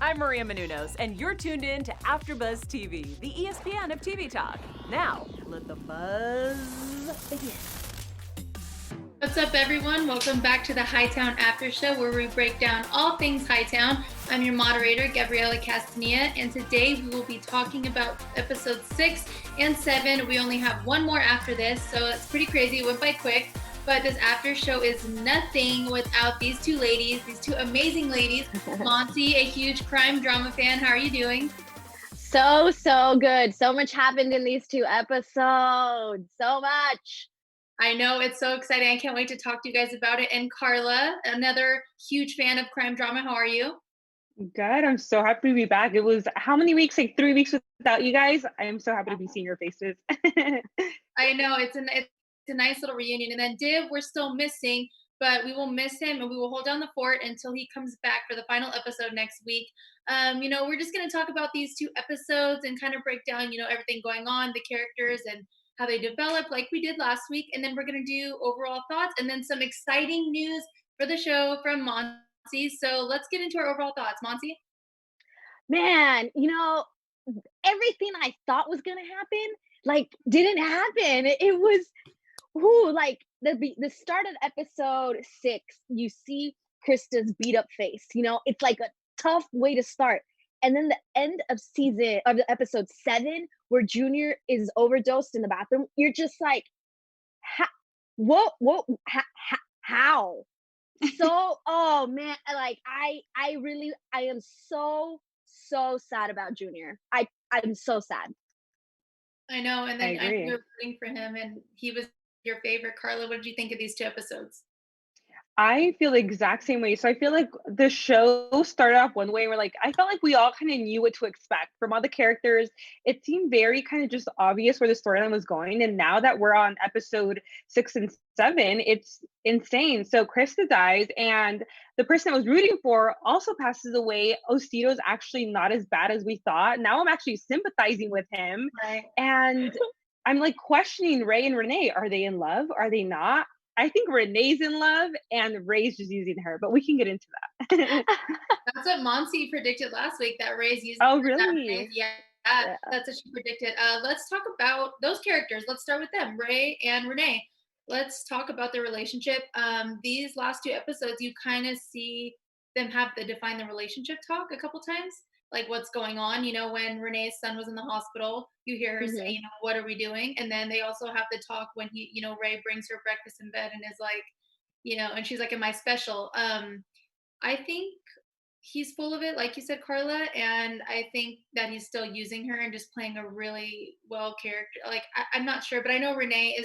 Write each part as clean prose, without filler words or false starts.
I'm Maria Menounos, and you're tuned in to AfterBuzz TV, the ESPN of TV talk. Now, let the buzz begin. What's up, everyone? Welcome back to the Hightown After Show, where we break down all things Hightown. I'm your moderator, Gabriela Castanilla, and today we will be talking about episodes 6 and 7. We only have one more after this, so it's pretty crazy. It went by quick. But this after show is nothing without these two ladies, these two amazing ladies. Monty, a huge crime drama fan. How are you doing? So good. So much happened in these two episodes. So much. I know, it's so exciting. I can't wait to talk to you guys about it. And Carla, another huge fan of crime drama. How are you? Good. I'm so happy to be back. It was how many weeks? Like 3 weeks without you guys. I am so happy to be seeing your faces. I know, it's a nice little reunion. And then Div, we're still missing, but we will miss him and we will hold down the fort until he comes back for the final episode next week. We're just going to talk about these two episodes and kind of break down, everything going on, the characters and how they develop like we did last week. And then we're going to do overall thoughts and then some exciting news for the show from Monty. So let's get into our overall thoughts. Monty? Man, everything I thought was going to happen, didn't happen. It was, the start of episode 6, you see Krista's beat up face. It's like a tough way to start. And then the end of the episode 7, where Junior is overdosed in the bathroom, you're just like, how? So, oh man, I am so sad about Junior. I'm so sad. I know, and then I know you were rooting for him, and he was your favorite. Carla, what did you think of these two episodes? I feel the exact same way. So I feel like the show started off one way. I felt like we all kind of knew what to expect from all the characters. It seemed very kind of just obvious where the storyline was going. And now that we're on episode 6 and 7, it's insane. So Krista dies, and the person I was rooting for also passes away. Osito's actually not as bad as we thought. Now I'm actually sympathizing with him. Right. And I'm questioning Ray and Renee. Are they in love? Are they not? I think Renee's in love and Ray's just using her, but we can get into that. That's what Monty predicted last week, that Ray's using her. Oh, really? Yeah, that's what she predicted. Let's talk about those characters. Let's start with them, Ray and Renee. Let's talk about their relationship. These last two episodes, you kind of see them have to define the relationship talk a couple times. Like what's going on, when Renee's son was in the hospital, you hear her say, what are we doing? And then they also have the talk when Ray brings her breakfast in bed and is like, and she's like, am I special? I think he's full of it, like you said, Carla. And I think that he's still using her and just playing a really well character. Like, I'm not sure, but I know Renee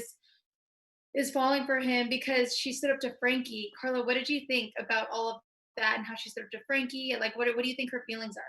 is falling for him because she stood up to Frankie. Carla, what did you think about all of that and how she stood up to Frankie? Like, what do you think her feelings are?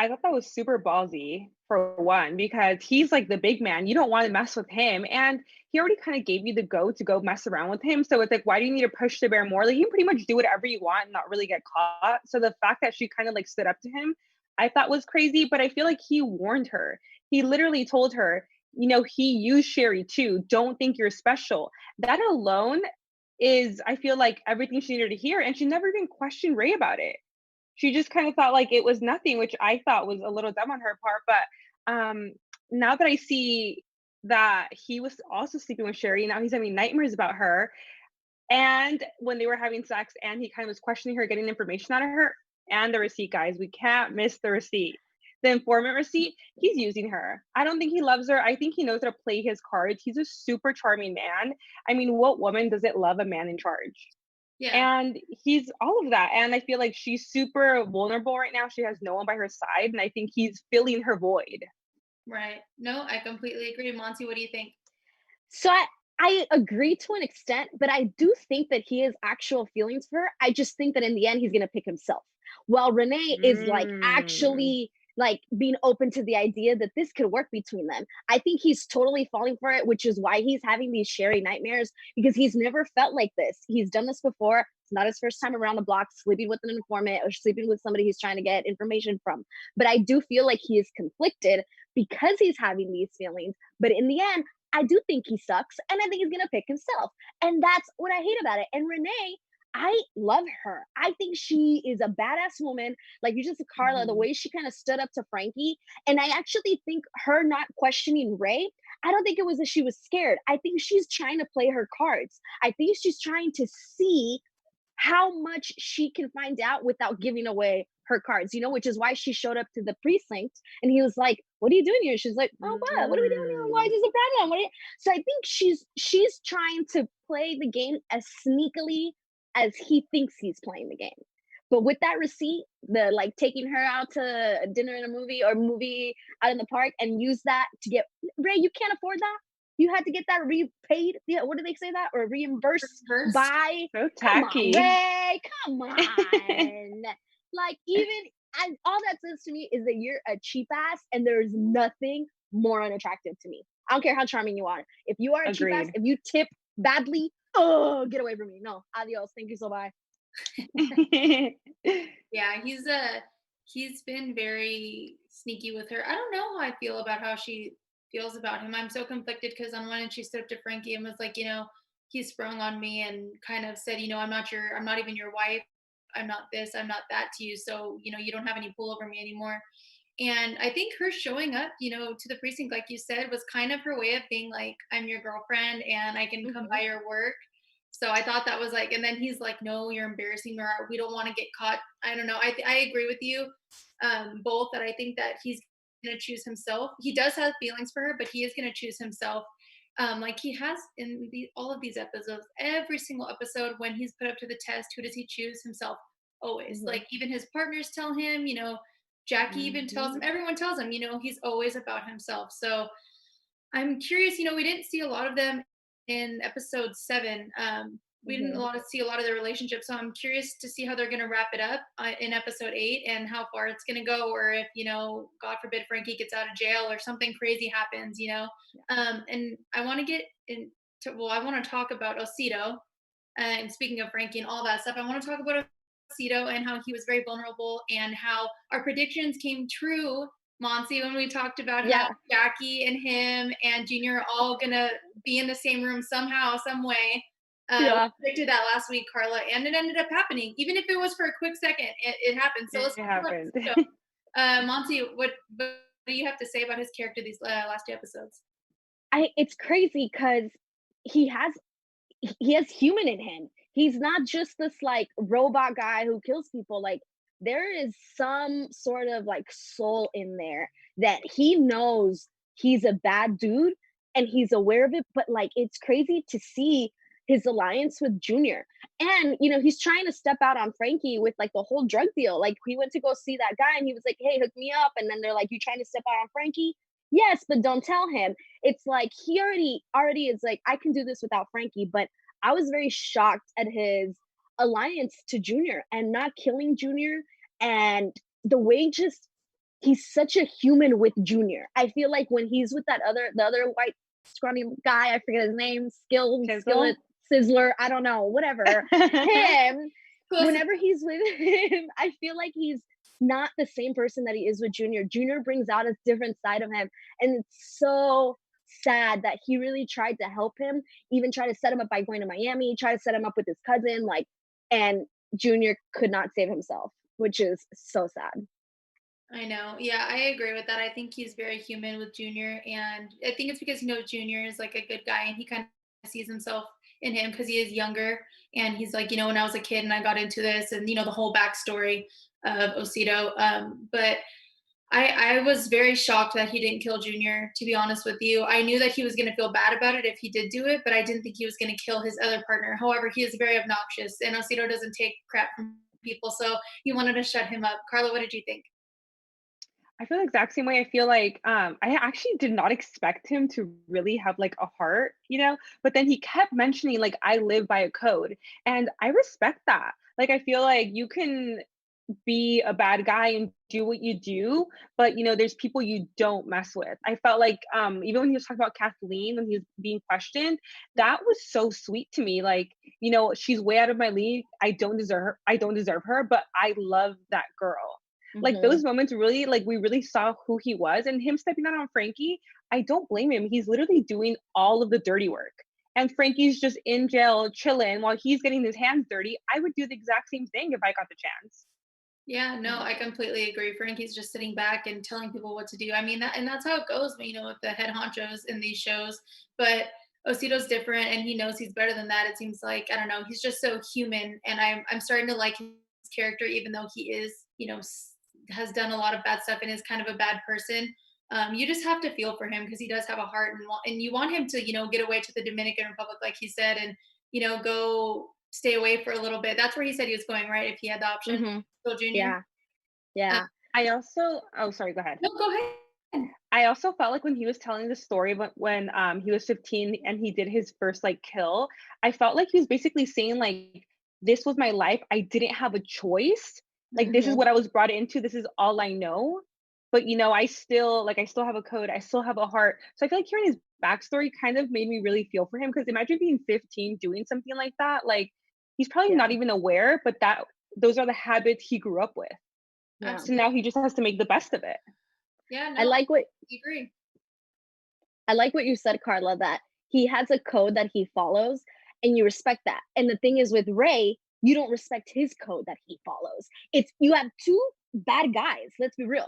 I thought that was super ballsy, for one, because he's like the big man. You don't want to mess with him. And he already kind of gave you the go to go mess around with him. So it's like, why do you need to push the bear more? Like, you can pretty much do whatever you want and not really get caught. So the fact that she kind of stood up to him, I thought was crazy. But I feel like he warned her. He literally told her, he used Sherry too. Don't think you're special. That alone is, I feel like, everything she needed to hear. And she never even questioned Ray about it. She just kind of thought like it was nothing, which I thought was a little dumb on her part. But now that I see that he was also sleeping with Sherry, now he's having nightmares about her. And when they were having sex and he kind of was questioning her, getting information out of her, and the receipt, guys, we can't miss the receipt. The informant receipt, he's using her. I don't think he loves her. I think he knows how to play his cards. He's a super charming man. I mean, what woman doesn't love a man in charge? Yeah. And he's all of that. And I feel like she's super vulnerable right now. She has no one by her side. And I think he's filling her void. Right. No, I completely agree. Monty, what do you think? So I agree to an extent, but I do think that he has actual feelings for her. I just think that in the end, he's going to pick himself. While Renee is actually being open to the idea that this could work between them. I think he's totally falling for it, which is why he's having these Sherry nightmares, because he's never felt like this. He's done this before. It's not his first time around the block, sleeping with an informant or sleeping with somebody he's trying to get information from. But I do feel like he is conflicted because he's having these feelings. But in the end, I do think he sucks, and I think he's going to pick himself. And that's what I hate about it. And Renee, I love her. I think she is a badass woman. Like you just said, Carla, the Mhm. way she kind of stood up to Frankie. And I actually think her not questioning Ray, I don't think it was that she was scared. I think she's trying to play her cards. I think she's trying to see how much she can find out without giving away her cards, which is why she showed up to the precinct and he was like, "What are you doing here?" She's like, "Oh, what? What are we doing here? Why Mm. is this a problem? So I think she's trying to play the game as sneakily as he thinks he's playing the game. But with that receipt, the like taking her out to dinner in a movie or movie out in the park and use that to get Ray, you can't afford that. You had to get that repaid. Yeah, what do they say that? Or reimbursed Reversed. by. So Come on, tacky. Ray. Come on. Like even all that says to me is that you're a cheap ass and there's nothing more unattractive to me. I don't care how charming you are. If you are a cheap ass, Agreed. if you tip badly, oh, get away from me. No, adios. Thank you so bye. Yeah, he's been very sneaky with her. I don't know how I feel about how she feels about him. I'm so conflicted because on one end she stood up to Frankie and was like, he sprung on me and kind of said, I'm not even your wife. I'm not this, I'm not that to you. So, you don't have any pull over me anymore. And I think her showing up, to the precinct, like you said, was kind of her way of being like, I'm your girlfriend and I can come Mhm. by your work. So I thought that was like, and then he's like, no, you're embarrassing me, or we don't want to get caught. I don't know. I agree with you, both, that I think that he's going to choose himself. He does have feelings for her, but he is going to choose himself. Like he has in all of these episodes, every single episode when he's put up to the test, who does he choose? Himself, always. Mhm. Like even his partners tell him, Jackie even tells him, Mhm. everyone tells him, he's always about himself. So I'm curious, we didn't see a lot of them in episode 7. We didn't Mhm. see a lot of their relationships, so I'm curious to see how they're going to wrap it up in episode 8 and how far it's going to go, or if God forbid Frankie gets out of jail or something crazy happens. And I want to get into I want to talk about Osito. And speaking of Frankie and all that stuff, I want to talk about Osito and how he was very vulnerable and how our predictions came true, Monty, when we talked about how Yeah. Jackie and him and Junior are all gonna be in the same room somehow, some way. Yeah. We predicted that last week, Carla, and it ended up happening. Even if it was for a quick second, it happened. So let's It talk about happened. Osito. Monty, what do you have to say about his character these last 2 episodes? It's crazy because he has he has human in him. He's not just this like robot guy who kills people. Like there is some sort of like soul in there that he knows he's a bad dude and he's aware of it. But like it's crazy to see his alliance with Junior. And he's trying to step out on Frankie with like the whole drug deal. Like he went to go see that guy and he was like, "Hey, hook me up." And then they're like, "You trying to step out on Frankie?" Yes, but don't tell him. It's like he already is like, I can do this without Frankie. But I was very shocked at his alliance to Junior and not killing Junior, and the way just he's such a human with Junior. I feel like when he's with the other white scrawny guy, I forget his name, Chisel. Skillet, Sizzler, I don't know, whatever. Him, Close. whenever he's with him, I feel like he's not the same person that he is with Junior. Junior brings out a different side of him, and it's so sad that he really tried to help him, even try to set him up by going to Miami, try to set him up with his cousin, like, and Junior could not save himself, which is so sad. I know. Yeah, I agree with that. I think he's very human with Junior, and I think it's because Junior is like a good guy, and he kind of sees himself in him because he is younger, and he's like, when I was a kid and I got into this, and the whole backstory of Osito. But I was very shocked that he didn't kill Junior. To be honest with you, I knew that he was going to feel bad about it if he did do it, but I didn't think he was going to kill his other partner. However, he is very obnoxious, and Osito doesn't take crap from people, so he wanted to shut him up. Carla, what did you think? I feel the exact same way. I feel like I actually did not expect him to really have like a heart, but then he kept mentioning like I live by a code, and I respect that. Like I feel like you can be a bad guy and do what you do, but there's people you don't mess with. I felt like even when he was talking about Kathleen when he was being questioned, that was so sweet to me. Like, she's way out of my league. I don't deserve her, but I love that girl. Like Mhm. those moments really, like we really saw who he was, and him stepping out on Frankie, I don't blame him. He's literally doing all of the dirty work. and Frankie's just in jail chilling while he's getting his hands dirty, I would do the exact same thing if I got the chance. Yeah, no, I completely agree. Frankie's just sitting back and telling people what to do. I mean, that's how it goes, with the head honchos in these shows. But Osito's different, and he knows he's better than that. It seems like, I don't know, he's just so human, and I'm starting to like his character, even though he is, has done a lot of bad stuff and is kind of a bad person. You just have to feel for him because he does have a heart, and you want him to, get away to the Dominican Republic, like he said, and go stay away for a little bit. That's where he said he was going, right? If he had the option. Mhm. Phil Jr. Yeah. Yeah. I also, oh, sorry, go ahead. No, go ahead. I also felt like when he was telling the story, when he was 15 and he did his first like kill, I felt like he was basically saying like, this was my life. I didn't have a choice. Like this is Mhm. what I was brought into. This is all I know. But I still have a code. I still have a heart. So I feel like hearing his backstory kind of made me really feel for him, because imagine being 15 doing something like that. Like he's probably not Yeah. even aware, but those are the habits he grew up with. Yeah. So now he just has to make the best of it. Yeah, no, I like what agree. I like what you said, Carla, that he has a code that he follows and you respect that. And the thing is with Ray, you don't respect his code that he follows. It's you have two bad guys, let's be real.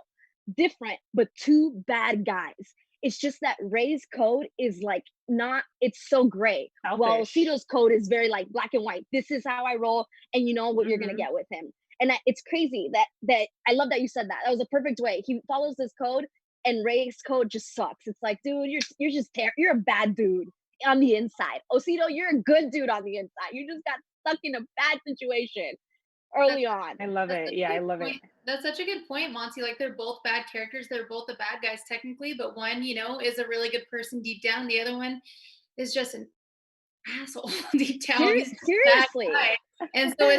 Different, but two bad guys. It's just that Ray's code is like not, it's so gray. While Selfish. Osito's code is very like black and white. This is how I roll, and you know what you're gonna Mhm. get with him. And it's crazy that I love that you said that. That was a perfect way. He follows this code, and Ray's code just sucks. It's like, dude, you're a bad dude on the inside. Osito, you're a good dude on the inside. You just got stuck in a bad situation early on. I love That's it. such a Yeah, I good love it. point. That's such a good point, Monty. Like they're both bad characters. They're both the bad guys technically, but one, is a really good person deep down. The other one is just an asshole deep down. He's just a bad Seriously. guy. And so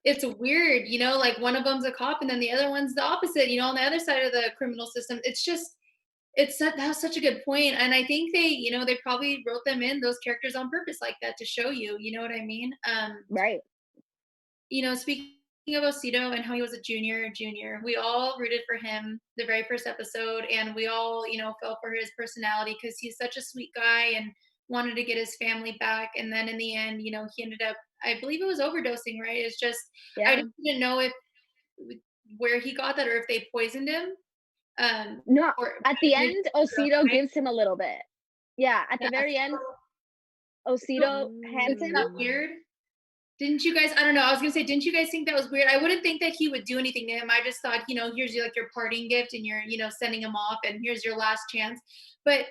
it's weird, like one of them's a cop and then the other one's the opposite, on the other side of the criminal system. That was such a good point. And I think they probably wrote those characters on purpose like that to show you know what I mean? Right. Speaking of Osito and how he was a junior, we all rooted for him the very first episode, and we all, felt for his personality because he's such a sweet guy and wanted to get his family back. And then in the end, he ended up, I believe it was overdosing, right? It's just, I Yeah. just didn't know if where he got that or if they poisoned him. No, Or at the they- end, Osito right? gives him a little bit. Yeah, at the Yeah, very end, so- Osito hands Isn't him. that weird? Didn't you guys? I don't know. I was gonna say, didn't you guys think that was weird? I wouldn't think that he would do anything to him. I just thought, here's your parting gift, and you're, sending him off, and here's your last chance. But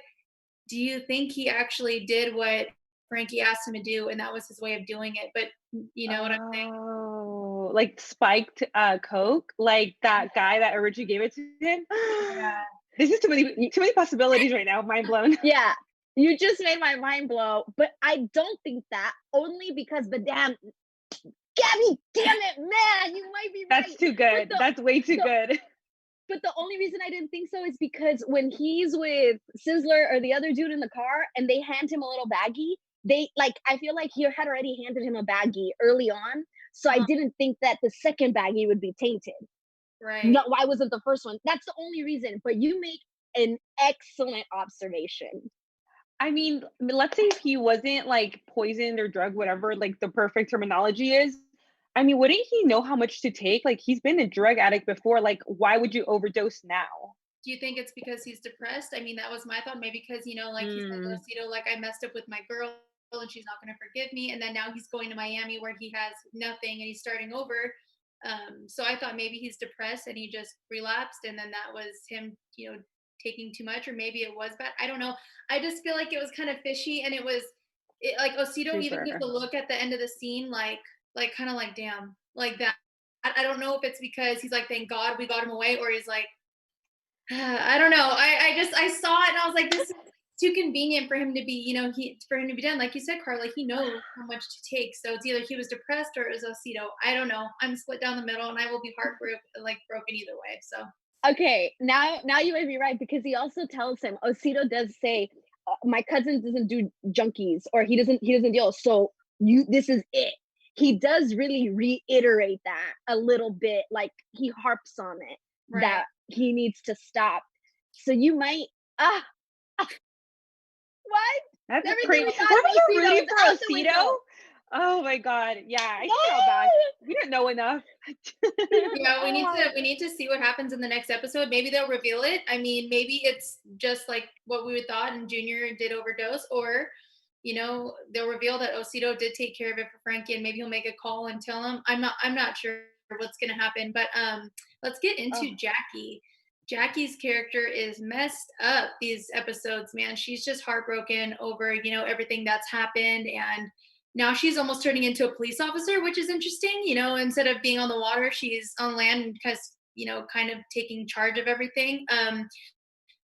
do you think he actually did what Frankie asked him to do, and that was his way of doing it? But you know what I'm saying? Oh, like spiked Coke, like that guy that originally gave it to him. Yeah. This is too many possibilities right now. Mind blown. Yeah, you just made my mind blow. But I don't think that, only because the damn Gabby, damn it, man, you might be right. That's too good. That's way too good. But the only reason I didn't think so is because when he's with Sizzler or the other dude in the car and they hand him a little baggie, I feel like he had already handed him a baggie early on. So I didn't think that the second baggie would be tainted. Right. No, why wasn't the first one? That's the only reason. But you make an excellent observation. I mean, let's say if he wasn't like poisoned or drugged, whatever, like the perfect terminology is. I mean, wouldn't he know how much to take? Like he's been a drug addict before. Like, why would you overdose now? Do you think it's because he's depressed? I mean, that was my thought. Maybe because, like he said, Osito, like I messed up with my girl and she's not going to forgive me. And then now he's going to Miami where he has nothing and he's starting over. So I thought maybe he's depressed and he just relapsed. And then that was him, taking too much, or maybe it was bad. I don't know. I just feel like it was kind of fishy, and it like Osito even gives a look at the end of the scene, like kind of like, damn, like that. I don't know if it's because he's like, thank God we got him away, or he's like, I don't know. I saw it and I was like, this is too convenient for him to be, for him to be done. Like you said, Carla, he knows how much to take. So it's either he was depressed or it was Osito. I don't know. I'm split down the middle, and I will be broken either way. So. Okay, now you may be right, because he also tells him, Osito does say, my cousin doesn't do junkies, or he doesn't deal. So this is it. He does really reiterate that a little bit, like he harps on it, Right. that he needs to stop. So you might, what? That's Everything crazy. we thought Were we Osito rooting was for out the window. Osito? Oh my god. Yeah, I No! felt bad. We didn't know enough. Yeah, we need to see what happens in the next episode. Maybe they'll reveal it. I mean, maybe it's just like what we would thought and Junior did overdose, or they'll reveal that Osito did take care of it for Frankie and maybe he'll make a call and tell him. I'm not sure what's gonna happen, but let's get into Oh. Jackie. Jackie's character is messed up these episodes, man. She's just heartbroken over, everything that's happened, and now she's almost turning into a police officer, which is interesting. Instead of being on the water, she's on land because, kind of taking charge of everything.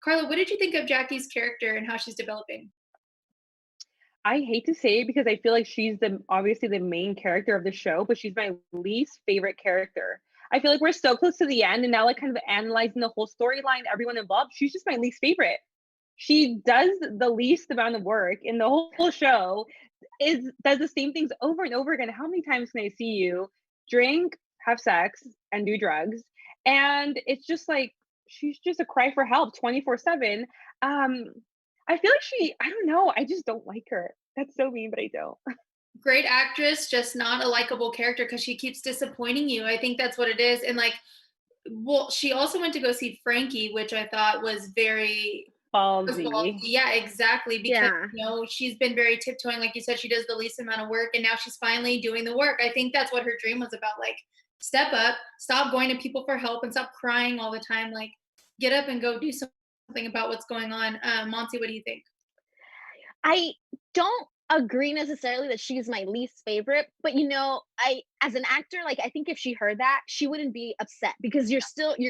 Carla, what did you think of Jackie's character and how she's developing? I hate to say it because I feel like she's obviously the main character of the show, but she's my least favorite character. I feel like we're so close to the end and now like kind of analyzing the whole storyline, everyone involved. She's just my least favorite. She does the least amount of work in the whole show, does the same things over and over again. How many times can I see you drink, have sex, and do drugs? And it's just like she's just a cry for help 24/7. I feel like I don't know, I just don't like her. That's so mean, but I don't. Great actress, just not a likable character because she keeps disappointing you. I think that's what it is. And well, she also went to go see Frankie, which I thought was very Ballsy. yeah, exactly. Because Yeah. she's been very tiptoeing, like you said, she does the least amount of work, and now she's finally doing the work. I think that's what her dream was about. Like, step up, stop going to people for help, and stop crying all the time. Like, get up and go do something about what's going on. Monty, what do you think? I don't agree necessarily that she's my least favorite, but I as an actor, like I think if she heard that, she wouldn't be upset because you're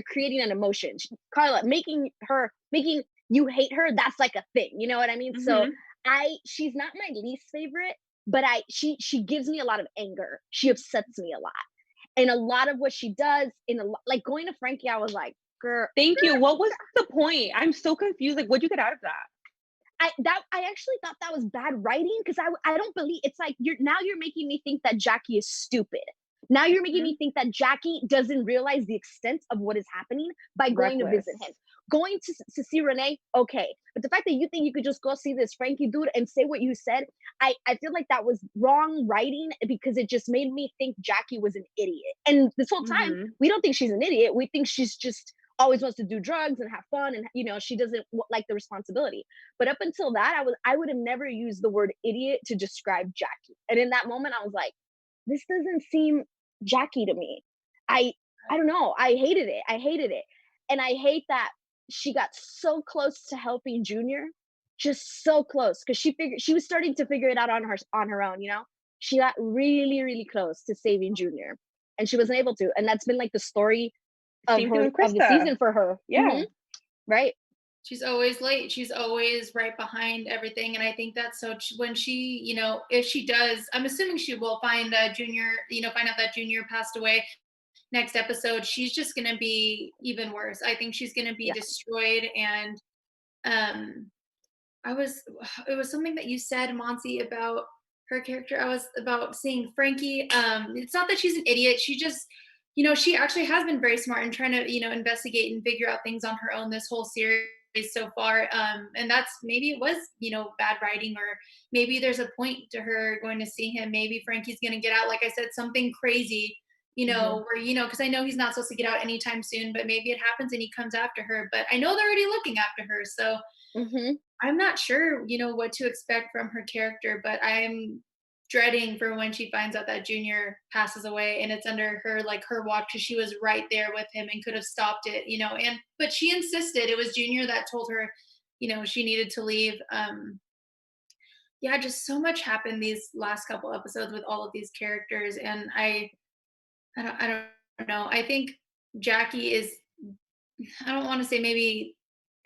creating an emotion. Carla, making you hate her, that's like a thing. You know what I mean? So Mhm. she's not my least favorite, but she gives me a lot of anger. She upsets me a lot. And a lot of what she does like going to Frankie, I was like, girl, Thank you. What was the point? I'm so confused. Like, what'd you get out of that? I actually thought that was bad writing because I don't believe it's like you're making me think that Jackie is stupid. Now you're making me think that Jackie doesn't realize the extent of what is happening by going to Reckless. visit him. Going to see Renee, okay. But the fact that you think you could just go see this Frankie dude and say what you said, I feel like that was wrong writing because it just made me think Jackie was an idiot. And this whole time, Mhm. we don't think she's an idiot. We think she's just always wants to do drugs and have fun and she doesn't like the responsibility. But up until that, I would have never used the word idiot to describe Jackie. And in that moment I was like, this doesn't seem Jackie to me. I don't know. I hated it. And I hate that she got so close to helping Junior, just so close because she was starting to figure it out on her own. She got really really close to saving Junior, and she wasn't able to. And that's been like the story of Same thing with the Krista. season for her. Yeah. Right. She's always late. She's always right behind everything. And I think that's so when she, if she does, I'm assuming she will find Junior, find out that Junior passed away next episode. She's just going to be even worse. I think she's going to be Yeah. destroyed. And it was something that you said, Monty, about her character. I was about seeing Frankie. It's not that she's an idiot. She just, she actually has been very smart in trying to, investigate and figure out things on her own this whole series so far. And that's maybe it was, bad writing, or maybe there's a point to her going to see him. Maybe Frankie's going to get out, like I said, something crazy, where, because I know he's not supposed to get out anytime soon, but maybe it happens and he comes after her. But I know they're already looking after her. So I'm not sure, what to expect from her character, but I'm dreading for when she finds out that Junior passes away and it's under her watch, because she was right there with him and could have stopped it, but she insisted. It was Junior that told her, she needed to leave. Yeah, just so much happened these last couple episodes with all of these characters, and I don't know. I think Jackie is, I don't want to say maybe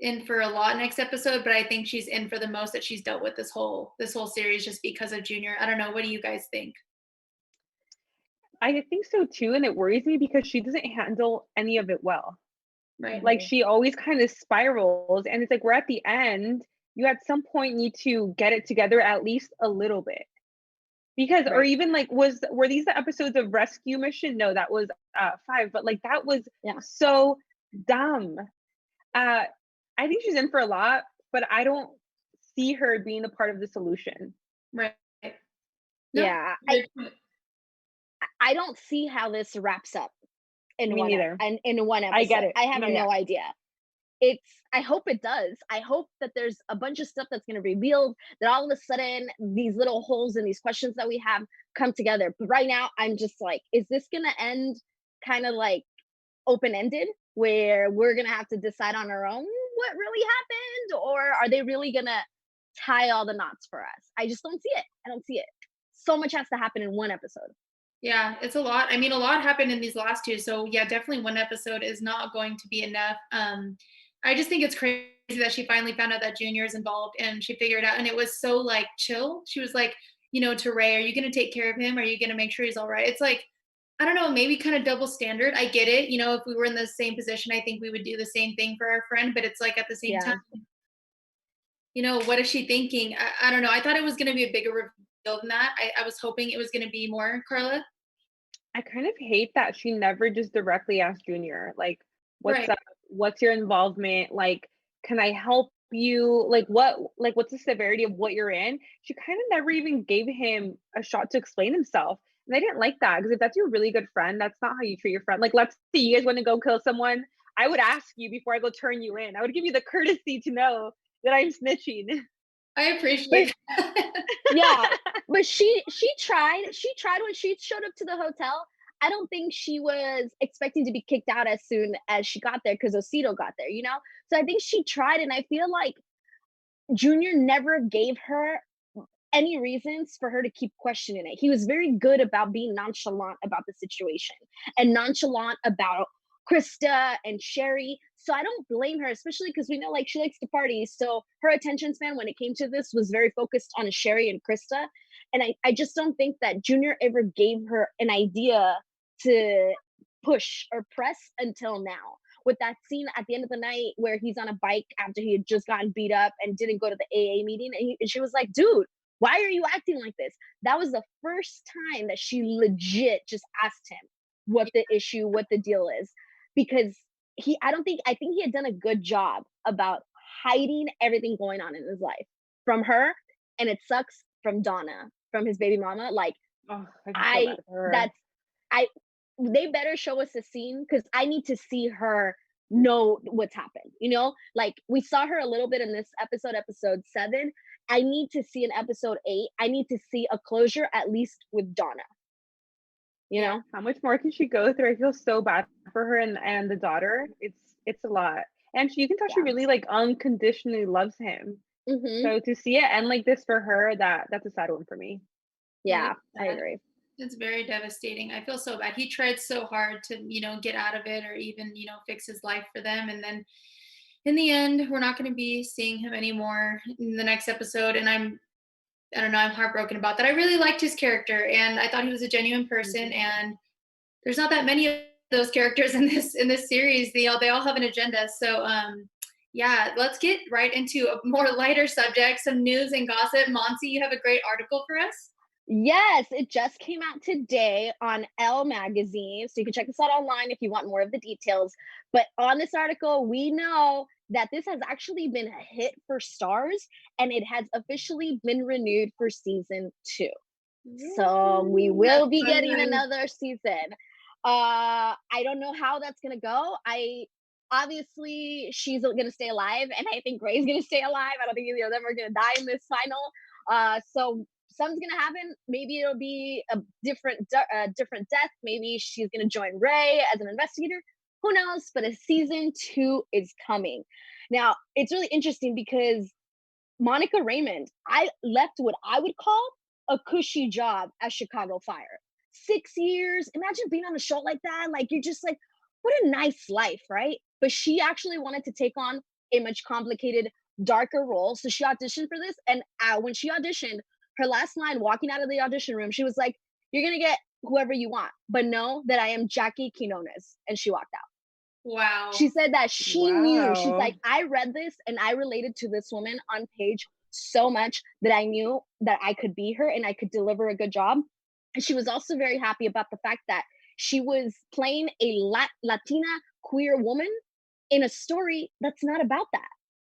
in for a lot next episode, but I think she's in for the most that she's dealt with this whole series just because of Junior. I don't know. What do you guys think? I think so too, and it worries me because she doesn't handle any of it well. Right. Like she always kind of spirals, and it's like we're at the end. You at some point need to get it together at least a little bit. Because or Right. even like were these the episodes of Rescue Mission? No, that was 5, but like that was Yeah. so dumb. I think she's in for a lot, but I don't see her being a part of the solution. Right. No, Yeah, good point. I don't see how this wraps up in Me neither. in one I get episode. it. I have No, yeah. no idea. I hope it does. I hope that there's a bunch of stuff that's going to reveal, that all of a sudden these little holes and these questions that we have come together. But right now, I'm just like, is this going to end kind of like open-ended, where we're going to have to decide on our own what really happened, or are they really going to tie all the knots for us? I just don't see it. I don't see it. So much has to happen in one episode. Yeah, it's a lot. I mean, a lot happened in these last two. So yeah, definitely one episode is not going to be enough. I just think it's crazy that she finally found out that Junior is involved and she figured it out. And it was so like chill. She was like, to Ray, are you going to take care of him? Are you going to make sure he's all right? It's like, I don't know, maybe kind of double standard. I get it. If we were in the same position, I think we would do the same thing for our friend. But it's like at the same Yeah. time, what is she thinking? I don't know. I thought it was going to be a bigger reveal than that. I was hoping it was going to be more, Carla. I kind of hate that she never just directly asked Junior, like, what's Right. up? What's your involvement? Like, can I help you? What's the severity of what you're in? She kind of never even gave him a shot to explain himself. And I didn't like that, because if that's your really good friend, that's not how you treat your friend. Like, let's say you guys want to go kill someone. I would ask you before I go turn you in. I would give you the courtesy to know that I'm snitching. I appreciate that. Yeah, but she tried when she showed up to the hotel. I don't think she was expecting to be kicked out as soon as she got there, because Osito got there, so I think she tried, and I feel like Junior never gave her any reasons for her to keep questioning it. He was very good about being nonchalant about the situation and nonchalant about Krista and Sherry. So I don't blame her, especially because we know like she likes to party. So her attention span when it came to this was very focused on Sherry and Krista. And I just don't think that Junior ever gave her an idea to push or press until now. With that scene at the end of the night where he's on a bike after he had just gotten beat up and didn't go to the AA meeting. And she was like, dude, why are you acting like this? That was the first time that she legit just asked him what the issue, what the deal is. Because I think he had done a good job about hiding everything going on in his life from her. And it sucks from Donna, from his baby mama. Like, Oh, I feel bad for her. they better show us a scene, because I need to see her know what's happened. Like we saw her a little bit in this episode 7. I need to see in episode 8. I need to see a closure, at least with Donna. How much more can she go through? I feel so bad for her and the daughter. It's a lot. And you can tell she really like unconditionally loves him. Mm-hmm. So to see it end like this for her, that's a sad one for me. Yeah, I agree. It's very devastating. I feel so bad. He tried so hard to, get out of it, or even, fix his life for them. And then in the end, we're not going to be seeing him anymore in the next episode. And I don't know, I'm heartbroken about that. I really liked his character, and I thought he was a genuine person. And there's not that many of those characters in this series. They all have an agenda. So yeah, let's get right into a more lighter subject, some news and gossip. Monty, you have a great article for us. Yes, it just came out today on Elle magazine. So you can check this out online if you want more of the details. But on this article, we know that this has actually been a hit for Starz, and it has officially been renewed for season 2. So we will be getting another season. I don't know how that's gonna go. Obviously she's gonna stay alive, and I think Ray's gonna stay alive. I don't think either of them are gonna die in this final. So something's gonna happen. Maybe it'll be a different death. Maybe she's gonna join Ray as an investigator. Who knows? But a season 2 is coming. Now it's really interesting because Monica Raymond, I left what I would call a cushy job at Chicago Fire. 6 years. Imagine being on a show like that. Like you're just like, what a nice life, right? But she actually wanted to take on a much complicated, darker role. So she auditioned for this. And when she auditioned, her last line walking out of the audition room, she was like, you're going to get whoever you want, but know that I am Jackie Quinones. And she walked out. Wow. She said that she knew. She's like, I read this and I related to this woman on page so much that I knew that I could be her and I could deliver a good job. And she was also very happy about the fact that she was playing a Latina queer woman in a story that's not about that.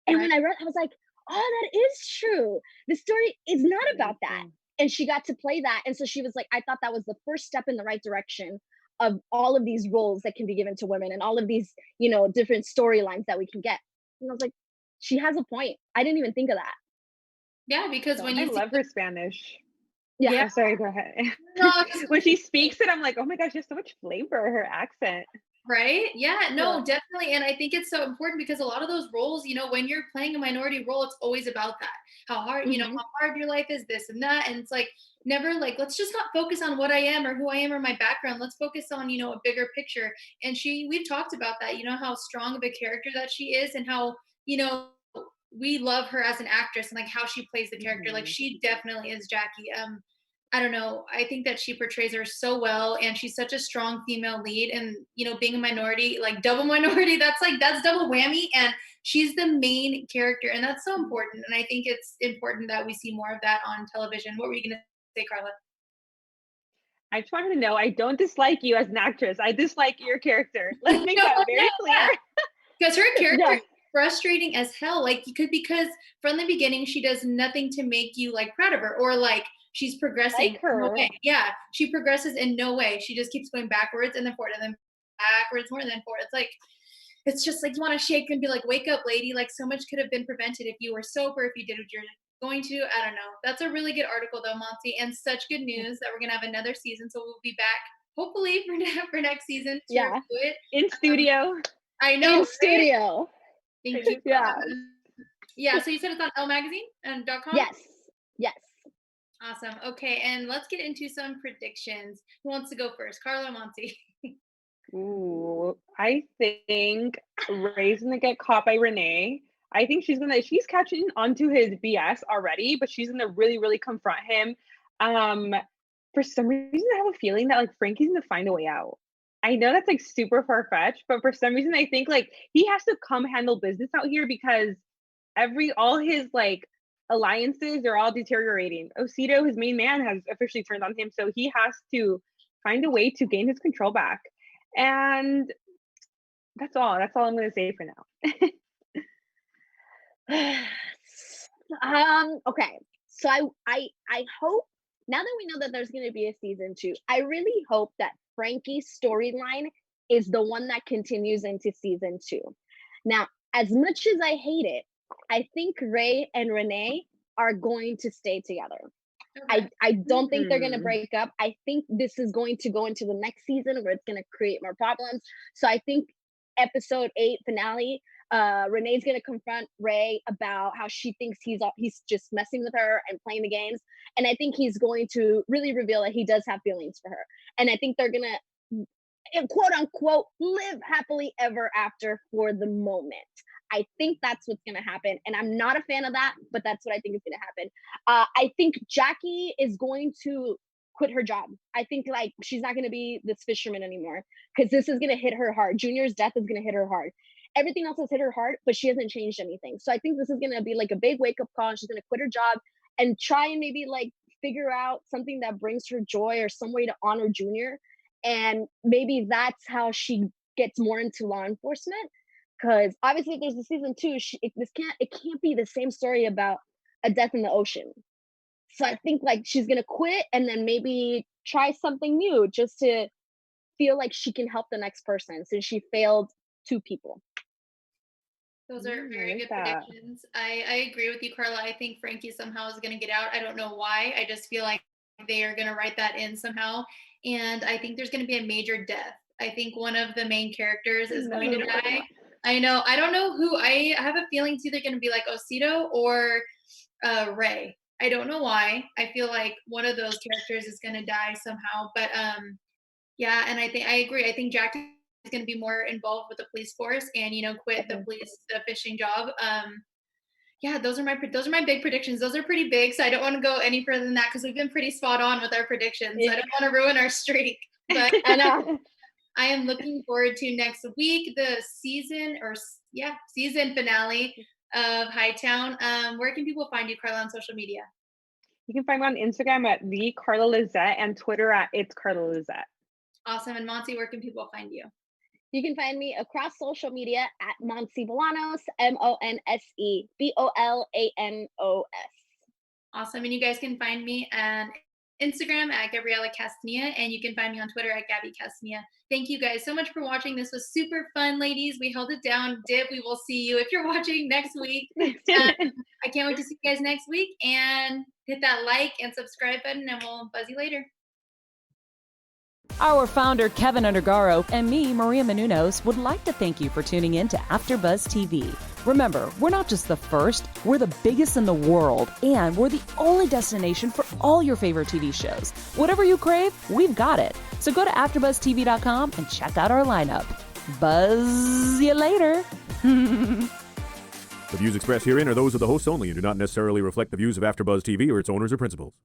And when I read, I was like, oh, that is true. The story is not about that. Mhm. And she got to play that. And so she was like, I thought that was the first step in the right direction of all of these roles that can be given to women and all of these, different storylines that we can get. And I was like, she has a point. I didn't even think of that. Yeah, because So when I you see love her Spanish. yeah. yeah, I'm sorry, go ahead. no, I was When she speaks it, I'm like, oh my gosh, she has so much flavor, her accent. right? Yeah, Yeah. no, definitely. And I think it's so important because a lot of those roles, when you're playing a minority role, it's always about that. How hard, Hmm. how hard your life is, this and that. And it's like never like, let's just not focus on what I am or who I am or my background. Let's focus on, a bigger picture. And we've talked about that, how strong of a character that she is and how, we love her as an actress and like how she plays the character. Like Mhm. she definitely is Jackie. I don't know. I think that she portrays her so well, and she's such a strong female lead. And being a minority, like double minority, that's double whammy. And she's the main character, and that's so important. And I think it's important that we see more of that on television. What were you gonna say, Carla? I just wanted to know, I don't dislike you as an actress. I dislike your character. Let's make No, that very clear. yeah. Because her character Yeah. is frustrating as hell. Like you could because from the beginning she does nothing to make you like proud of her or like she's progressing. Like No her. way. Yeah, she progresses in no way. She just keeps going backwards and then forward and then backwards more and then forward. It's just like you want to shake and be like, wake up, lady. Like so much could have been prevented if you were sober, if you did what you're going to. I don't know. That's a really good article though, Monty, and such good news that we're gonna have another season. So we'll be back hopefully for next season to Yeah. review it. In studio. I know, In right? studio. Thank you. Yeah. Yeah, so you said it's on Elle Magazine and .com? Yes. Yes. Awesome. Okay, and let's get into some predictions. Who wants to go first? Carla or Monty? Ooh, I think Ray's gonna get caught by Renee. I think she's catching onto his BS already, but she's gonna really, really confront him. Um, for some reason, I have a feeling that like Frankie's gonna find a way out. I know that's like super far-fetched, but for some reason I think like he has to come handle business out here because all his like alliances are all deteriorating. Osito, his main man, has officially turned on him, so he has to find a way to gain his control back. And that's all. That's all I'm gonna say for now. Okay. So I hope now that we know that there's going to be a season 2, I really hope that Frankie's storyline is the one that continues into season 2. Now, as much as I hate it, I think Ray and Renee are going to stay together. Okay. I don't think they're going to Mhm. break up. I think this is going to go into the next season where it's going to create more problems. So I think episode 8 finale, Renee's going to confront Ray about how she thinks he's just messing with her and playing the games. And I think he's going to really reveal that he does have feelings for her. And I think they're going to quote unquote live happily ever after for the moment. I think that's what's going to happen. And I'm not a fan of that, but that's what I think is going to happen. I think Jackie is going to quit her job. I think like she's not going to be this fisherman anymore because this is going to hit her hard. Junior's death is going to hit her hard. Everything else has hit her hard, but she hasn't changed anything. So I think this is going to be like a big wake up call. She's going to quit her job and try and maybe like figure out something that brings her joy or some way to honor Junior. And maybe that's how she gets more into law enforcement. Because obviously, if there's a season 2, it can't be the same story about a death in the ocean. So I think like she's gonna quit and then maybe try something new just to feel like she can help the next person since she failed 2 people. Those are I very like good that. predictions. I agree with you, Carla. I think Frankie somehow is going to get out. I don't know why. I just feel like they are going to write that in somehow. And I think there's going to be a major death. I think one of the main characters is going to die. I know. I don't know who. I have a feeling it's either going to be like Osito or Ray. I don't know why. I feel like one of those characters is going to die somehow. But yeah, and I agree. I think Jack is going to be more involved with the police force and quit the fishing job. Yeah, those are my big predictions. Those are pretty big, so I don't want to go any further than that because we've been pretty spot on with our predictions. I don't want to ruin our streak, but I know. I am looking forward to next week the season finale of Hightown. Where can people find you, Carla, on social media? You can find me on Instagram at the Carla Lizette and Twitter at it's Carla Lizette. Awesome. And Monty, where can people find you? You can find me across social media at Monse Bolanos, MonseBolanos. Awesome. And you guys can find me on Instagram at Gabriela Castilla, and you can find me on Twitter at Gabby Castilla. Thank you guys so much for watching. This was super fun, ladies. We held it down. Dib, we will see you if you're watching next week. I can't wait to see you guys next week, and hit that like and subscribe button, and we'll buzz you later. Our founder, Kevin Undergaro, and me, Maria Menounos, would like to thank you for tuning in to AfterBuzz TV. Remember, we're not just the first, we're the biggest in the world, and we're the only destination for all your favorite TV shows. Whatever you crave, we've got it. So go to AfterBuzzTV.com and check out our lineup. Buzz you later. The views expressed herein are those of the hosts only and do not necessarily reflect the views of AfterBuzz TV or its owners or principals.